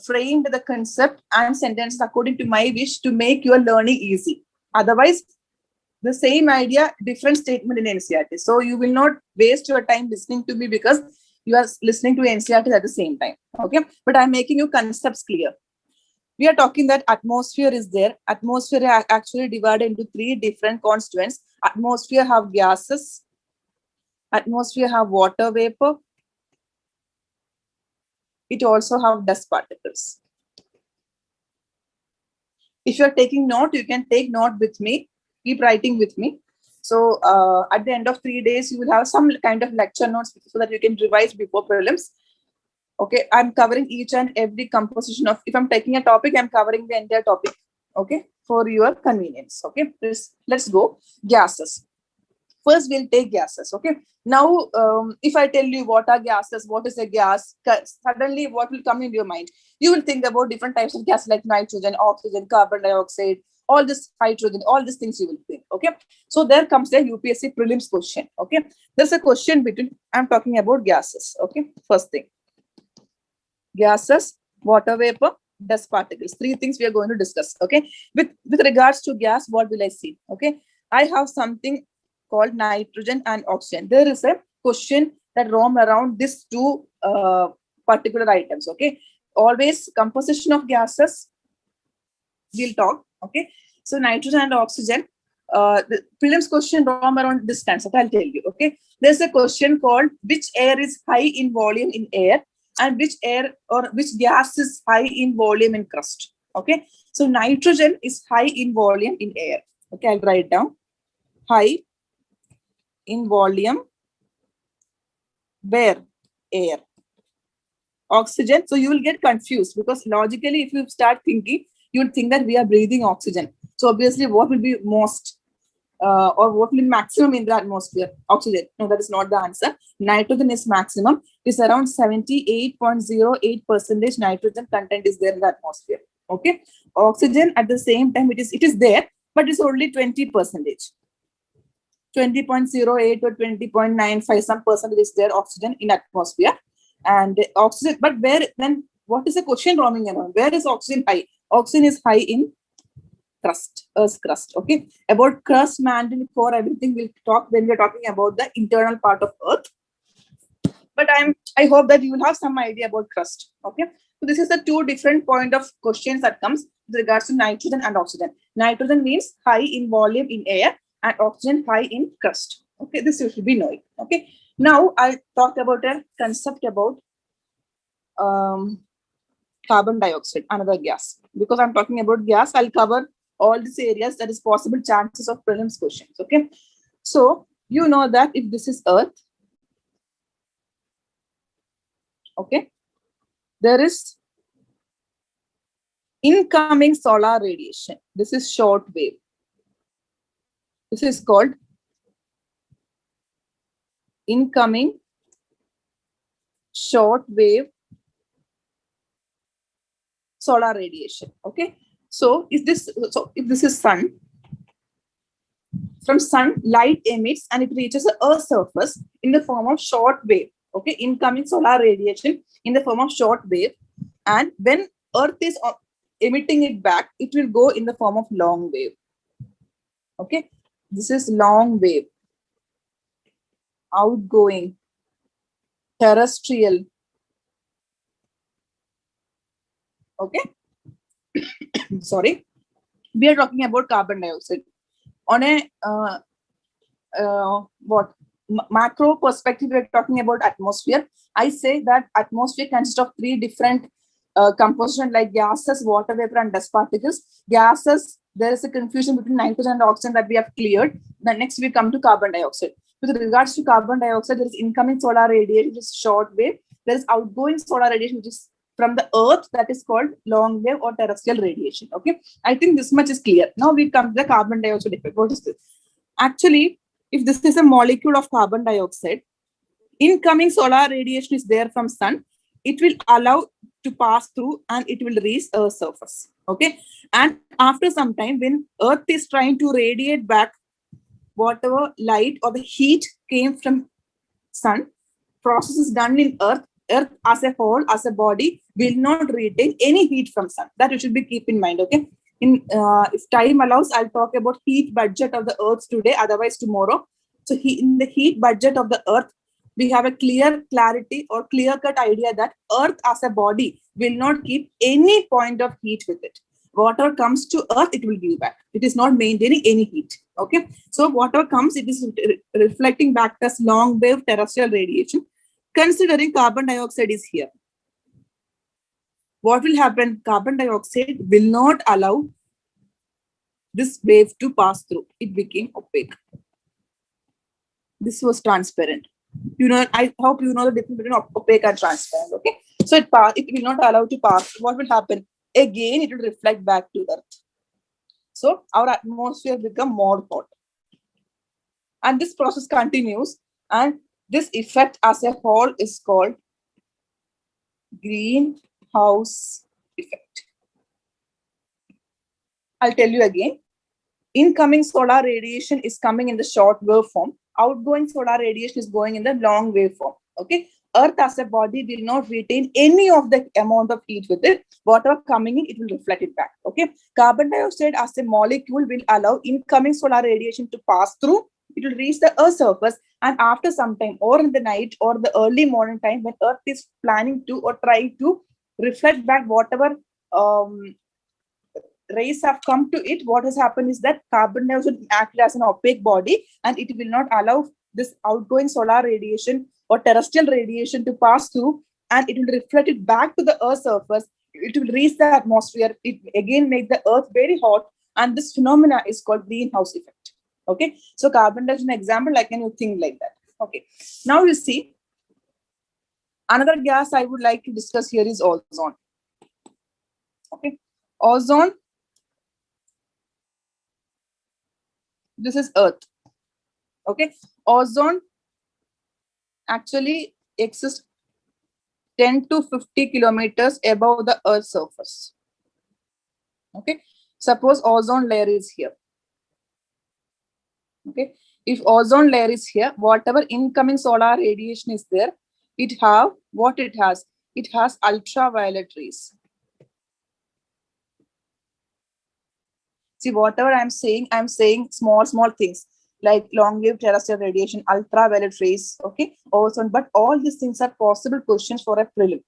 framed the concept and sentences according to my wish to make your learning easy. Otherwise, the same idea, different statement in NCERT. So you will not waste your time listening to me because you are listening to NCERT at the same time. Okay, but I'm making you concepts clear. We are talking that atmosphere is there. Atmosphere are actually divided into 3 different constituents. Atmosphere have gases. Atmosphere have water vapor. It also have dust particles. If you are taking note, you can take note with me. Keep writing with me. So at the end of 3 days, you will have some kind of lecture notes so that you can revise before prelims. Okay, I'm covering each and every composition of, if I'm taking a topic, I'm covering the entire topic. Okay, for your convenience. Okay, let's go. Gases. First, we'll take gases. Okay, now if I tell you what are gases, what is a gas, suddenly what will come into your mind? You will think about different types of gas like nitrogen, oxygen, carbon dioxide, all this hydrogen, all these things you will think. Okay, so there comes the UPSC prelims question. Okay, there's a question between, I'm talking about gases. Okay, first thing, gases, water vapor, dust particles. 3 things we are going to discuss. Okay, with regards to gas, what will I see? Okay, I have something called nitrogen and oxygen. There is a question that roam around these 2 particular items. Okay, always composition of gases we'll talk. Okay, so nitrogen and oxygen, the prelims question roam around this concept. I'll tell you. Okay, there's a question called which air is high in volume in air and which air or which gas is high in volume in crust. Okay, so nitrogen is high in volume in air. Okay, I'll write down high in volume where air. Oxygen, so you will get confused because logically if you start thinking, you will think that we are breathing oxygen. So obviously what will be most or what will be maximum in the atmosphere? Oxygen. No, that is not the answer. Nitrogen is maximum. It's around 78.08% nitrogen content is there in the atmosphere. Okay, oxygen at the same time it is there, but it's only 20%, 20.08 or 20.95 some percentage is there oxygen in atmosphere, and oxygen. But where then? What is the question roaming around? Where is oxygen high? Oxygen is high in crust, Earth's crust. Okay, about crust, mantle, core, everything we'll talk when we're talking about the internal part of Earth. But I hope that you will have some idea about crust. Okay, so this is the two different point of questions that comes with regards to nitrogen and oxygen. Nitrogen means high in volume in air, and oxygen high in crust. Okay, this you should be knowing. Okay, now I'll talk about a concept about carbon dioxide, another gas. Because I'm talking about gas, I'll cover all these areas that is possible chances of prelims questions. Okay, so you know that if this is Earth, okay, there is incoming solar radiation. This is short wave. This is called incoming short wave solar radiation. Okay, so if this is sun, from sun light emits and it reaches the Earth's surface in the form of short wave. Okay, incoming solar radiation in the form of short wave, and when Earth is emitting it back, it will go in the form of long wave. Okay, this is long wave, outgoing, terrestrial. Okay, sorry, we are talking about carbon dioxide on a what macro perspective. We're talking about atmosphere. I say that atmosphere consists of three different composition, like gases, water vapor, and dust particles. Gases, there is a confusion between nitrogen and oxygen that we have cleared. Then next we come to carbon dioxide. With regards to carbon dioxide, there is incoming solar radiation, which is short wave. There is outgoing solar radiation, which is from the Earth, that is called long wave or terrestrial radiation. Okay, I think this much is clear. Now we come to the carbon dioxide effect. What is this? Actually, if this is a molecule of carbon dioxide, incoming solar radiation is there from sun, it will allow to pass through and it will reach Earth's surface. Okay, and after some time, when Earth is trying to radiate back whatever light or the heat came from sun, process is done in Earth. Earth as a whole, as a body, will not retain any heat from sun. That you should be keep in mind. Okay, in if time allows, I'll talk about heat budget of the Earth today, otherwise tomorrow. So in the heat budget of the Earth, we have a clarity or clear-cut idea that Earth as a body will not keep any point of heat with it. Whatever comes to Earth, it will give back. It is not maintaining any heat. Okay, so whatever comes, it is reflecting back as long wave terrestrial radiation. Considering carbon dioxide is here, what will happen? Carbon dioxide will not allow this wave to pass through. It became opaque. This was transparent. You know, I hope you know the difference between opaque and transparent. Okay, so it will not allow to pass. What will happen? Again, it will reflect back to Earth. So our atmosphere become more hot, and this process continues. And this effect as a whole is called greenhouse effect. I'll tell you again. Incoming solar radiation is coming in the short wave form. Outgoing solar radiation is going in the long wave form. Okay. Earth as a body will not retain any of the amount of heat with it. Whatever coming in, it will reflect it back. Okay. Carbon dioxide as a molecule will allow incoming solar radiation to pass through. It will reach the Earth's surface, and after some time, or in the night or the early morning time, when Earth is planning to or trying to reflect back whatever rays have come to it, what has happened is that carbon dioxide acts as an opaque body, and it will not allow this outgoing solar radiation or terrestrial radiation to pass through, and it will reflect it back to the Earth's surface. It will reach the atmosphere. It again make the Earth very hot, and this phenomena is called greenhouse effect. Okay, so carbon dioxide is an example. Like, can you think like that? Okay, now you see another gas I would like to discuss here is ozone. Okay, ozone. This is Earth. Okay, ozone actually exists 10 to 50 kilometers above the Earth's surface. Okay, suppose ozone layer is here. Okay, if ozone layer is here, whatever incoming solar radiation is there, it have what it has. It has ultraviolet rays. See, whatever I'm saying small things like long-wave terrestrial radiation, ultraviolet rays, okay, ozone. But all these things are possible questions for a prelim.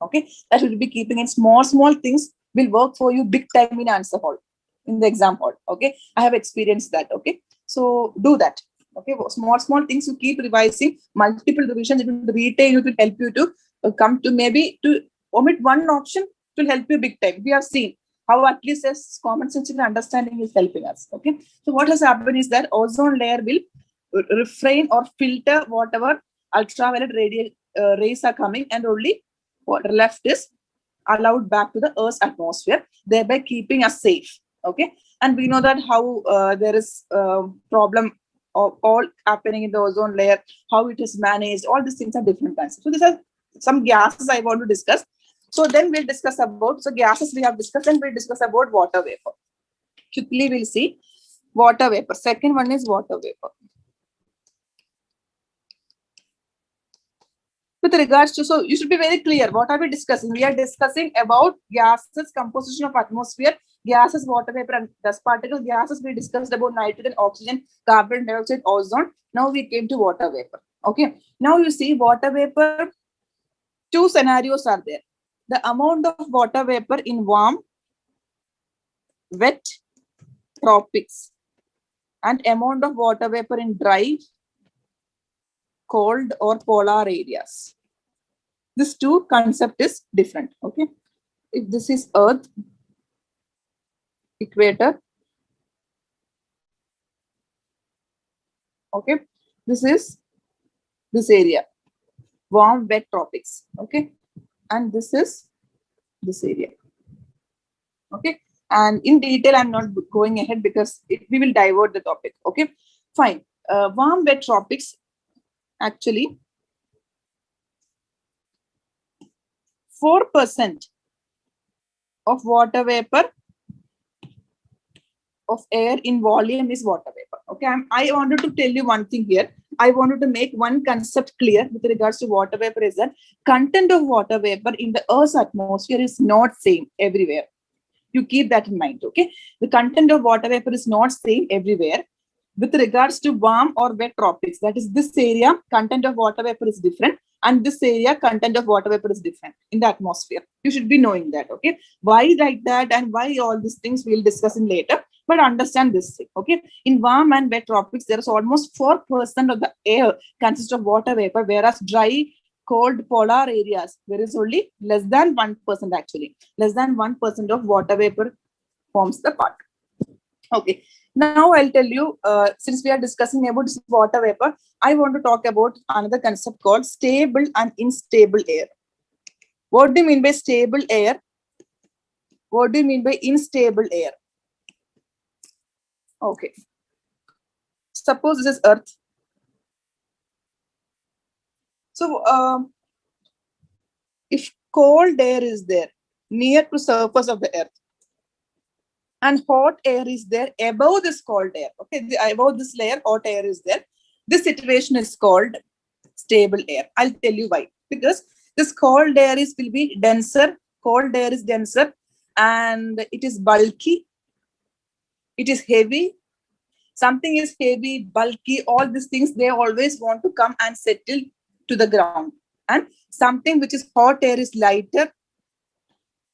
Okay, that will be keeping in small things will work for you big time in answer hall, in the exam hall. Okay, I have experienced that. Okay, so do that. Okay, small things you keep revising, multiple revisions. It will retain. It will help you to come to maybe to omit one option. It will help you big time. We have seen how at least as common sense understanding is helping us. Okay, so what has happened is that ozone layer will refrain or filter whatever ultraviolet rays are coming, and only what left is allowed back to the Earth's atmosphere, thereby keeping us safe. Okay, and we know that how there is problem of all happening in the ozone layer, how it is managed. All these things are different kinds. So these are some gases I want to discuss. So then we'll discuss about, so gases we have discussed, and we'll discuss about water vapor. Quickly we'll see water vapor. Second one is water vapor. With regards to, so you should be very clear, what are we discussing? We are discussing about gases, composition of atmosphere, gases, water vapor and dust particles. Gases we discussed about nitrogen, oxygen, carbon dioxide, ozone. Now we came to water vapor. Okay, now you see water vapor, two scenarios are there. The amount of water vapor in warm, wet tropics, and amount of water vapor in dry, cold or polar areas. This two concept is different. Okay, if this is Earth, equator, okay, this is this area, warm wet tropics. Okay, and this is this area. Okay, and in detail I'm not going ahead because we will divert the topic. Okay, fine. Warm wet tropics, actually 4% of water vapor of air in volume is water vapor. Okay, I wanted to tell you one thing here. I wanted to make one concept clear with regards to water vapor is that content of water vapor in the Earth's atmosphere is not same everywhere. You keep that in mind. Okay, the content of water vapor is not same everywhere. With regards to warm or wet tropics, that is this area, content of water vapor is different, and this area, content of water vapor is different in the atmosphere. You should be knowing that. Okay, why like that and why all these things we'll discuss in later. But understand this thing. Okay, in warm and wet tropics, there is almost 4% of the air consists of water vapor, whereas dry, cold polar areas, there is only less than 1% actually. Less than 1% of water vapor forms the part. Okay, now I'll tell you, since we are discussing about this water vapor, I want to talk about another concept called stable and unstable air. What do you mean by stable air? What do you mean by unstable air? Okay, suppose this is Earth. So if cold air is there near to surface of the Earth, and hot air is there above this cold air, okay, above this layer, hot air is there. This situation is called stable air. I'll tell you why. Because this cold air will be denser. Cold air is denser, and it is bulky. It is heavy. Something is heavy, bulky. All these things, they always want to come and settle to the ground. And something which is hot air is lighter.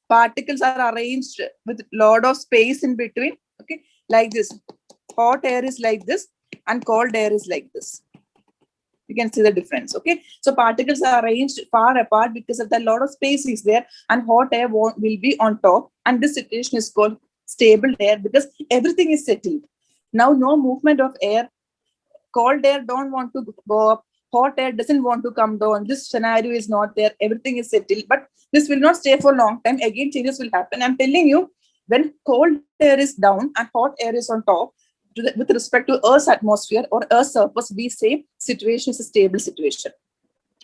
Particles are arranged with a lot of space in between. Okay, like this. Hot air is like this, and cold air is like this. You can see the difference. Okay, so particles are arranged far apart because of the lot of space is there, and hot air will be on top. And this situation is called stable air because everything is settled. Now, no movement of air. Cold air don't want to go up. Hot air doesn't want to come down. This scenario is not there. Everything is settled, but this will not stay for a long time. Again, changes will happen. I'm telling you, when cold air is down and hot air is on top, with respect to Earth's atmosphere or Earth's surface, we say situation is a stable situation.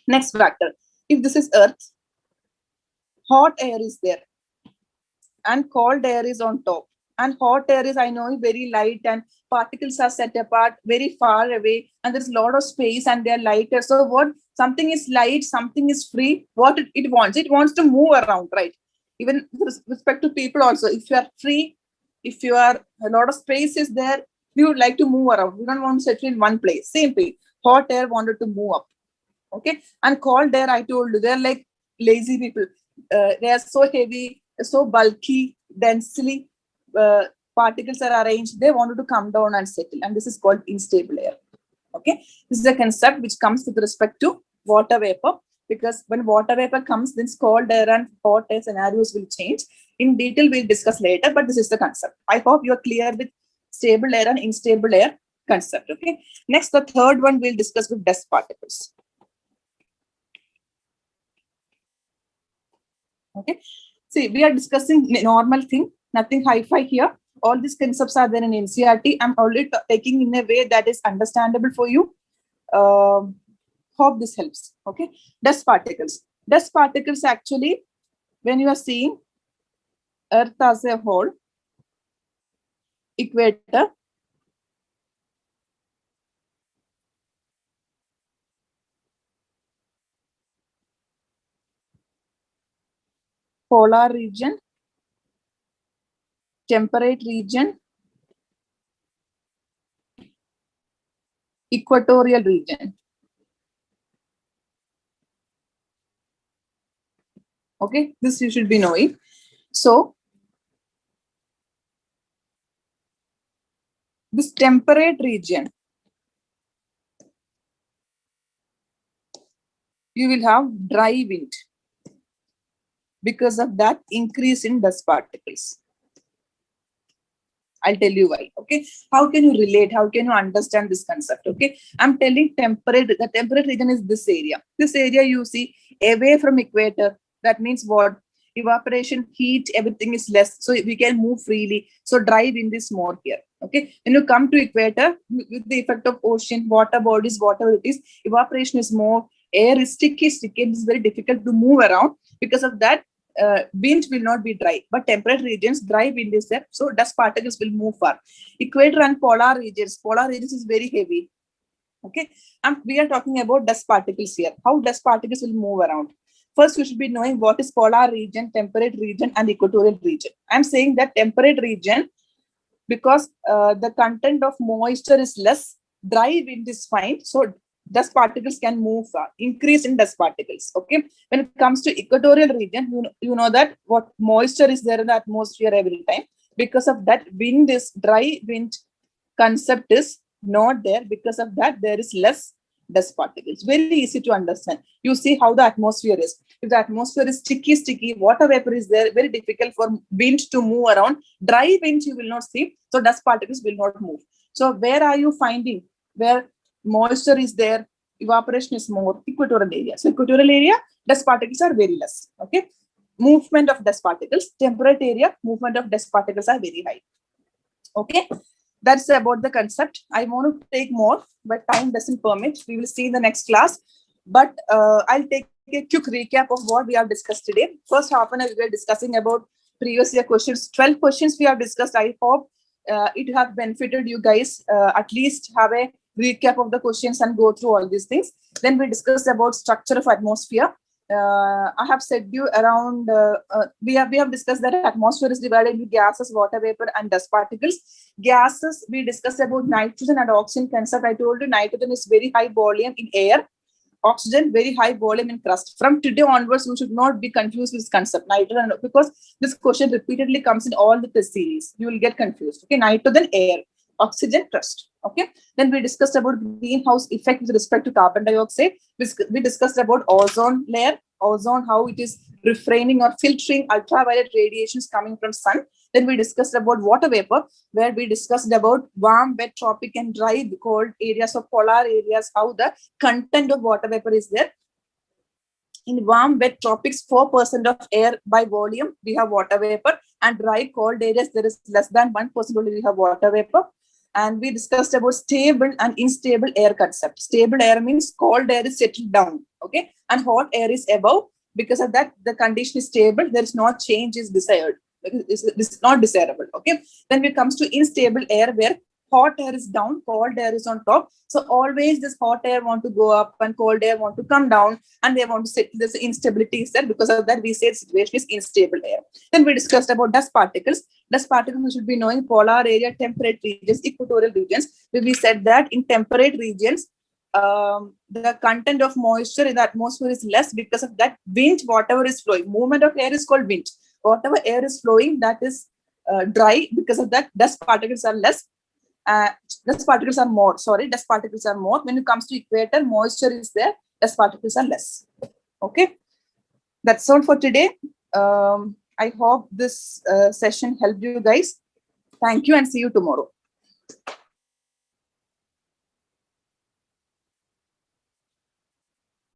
Next factor, if this is Earth, hot air is there. and cold air is on top. And hot air is, I know, very light, and particles are set apart very far away, and there's a lot of space and they're lighter. So what something is light, something is free, what it wants? It wants to move around, right? Even with respect to people also, if you are free, if you are a lot of space is there, we would like to move around. We don't want to settle in one place. Same thing. Hot air wanted to move up. Okay. And cold air, I told you, they're like lazy people. They are so heavy, so bulky, densely particles are arranged. They wanted to come down and settle. And this is called unstable air. Okay. This is a concept which comes with respect to water vapor, because when water vapor comes, then cold air and hot air scenarios will change. In detail, we'll discuss later, but this is the concept. I hope you're clear with stable air and unstable air concept. Okay. Next, the third one we'll discuss with dust particles. Okay. See, we are discussing normal thing, nothing hi-fi here. All these concepts are there in NCERT. I'm already taking in a way that is understandable for you. Hope this helps. Okay. Dust particles. Dust particles actually, when you are seeing Earth as a whole, equator, polar region, temperate region, equatorial region. Okay, this you should be knowing. So, this temperate region, you will have dry wind because of that increase in dust particles. I'll tell you why. Okay, how can you relate? How can you understand this concept? Okay, I'm telling temperate. The temperate region is this area. This area you see away from equator. That means what? Evaporation, heat, everything is less, so we can move freely. So dry wind is more here. Okay, when you come to equator, with the effect of ocean, water bodies, whatever it is, evaporation is more. Air is sticky. It is very difficult to move around. Because of that, wind will not be dry, but temperate regions, dry wind is there, so dust particles will move far. Equator and polar regions is very heavy. Okay, and we are talking about dust particles here. How dust particles will move around? First, you should be knowing what is polar region, temperate region, and equatorial region. I'm saying that temperate region, because the content of moisture is less, dry wind is fine, so dust particles can move far, increase in dust particles. Okay, when it comes to equatorial region, you know that what moisture is there in the atmosphere every time. Because of that, wind is dry wind concept is not there. Because of that, there is less dust particles. Very easy to understand. You see how the atmosphere is. If the atmosphere is sticky, water vapor is there, very difficult for wind to move around. Dry wind you will not see, so dust particles will not move. So where are you finding where moisture is there, evaporation is more? Equatorial area. So equatorial area, dust particles are very less. Okay, movement of dust particles. Temperate area, movement of dust particles are very high. Okay, that's about the concept. I want to take more, but time doesn't permit. We will see in the next class. But I'll take a quick recap of what we have discussed today. First half an hour, we were discussing about previous year questions. 12 questions we have discussed. I hope it have benefited you guys. At least have a recap of the questions and go through all these things. Then we discussed about structure of atmosphere. I have said you around, we have discussed that atmosphere is divided into gases, water vapor, and dust particles. Gases, we discussed about nitrogen and oxygen concept. I told you nitrogen is very high volume in air. Oxygen, very high volume in crust. From today onwards, you should not be confused with this concept, nitrogen, because this question repeatedly comes in all the test series. You will get confused. Okay, nitrogen, air, oxygen, crust. Okay, then we discussed about greenhouse effect with respect to carbon dioxide. We discussed about ozone layer, ozone, how it is refraining or filtering ultraviolet radiations coming from sun. Then we discussed about water vapor, where we discussed about warm, wet, tropic, and dry, cold areas of polar areas, how the content of water vapor is there. In warm, wet tropics, 4% of air by volume, we have water vapor, and dry, cold areas, there is less than 1% only we have water vapor. And we discussed about stable and unstable air concept. Stable air means cold air is settled down, okay, and hot air is above. Because of that, the condition is stable. There is no change is desired. is not desirable. Okay. Then it comes to unstable air, where hot air is down, cold air is on top. So always this hot air want to go up and cold air want to come down, and they want to say this instability is there. Because of that, we say the situation is unstable air. Then we discussed about dust particles. Dust particles, we should be knowing polar area, temperate regions, equatorial regions. We said that in temperate regions, the content of moisture in the atmosphere is less. Because of that, wind, whatever is flowing, movement of air is called wind. Whatever air is flowing, that is dry. Because of that, dust particles are less. Dust particles are more. Dust particles are more. When it comes to equator, moisture is there, dust particles are less. Okay, that's all for today. I hope this session helped you guys. Thank you and see you tomorrow.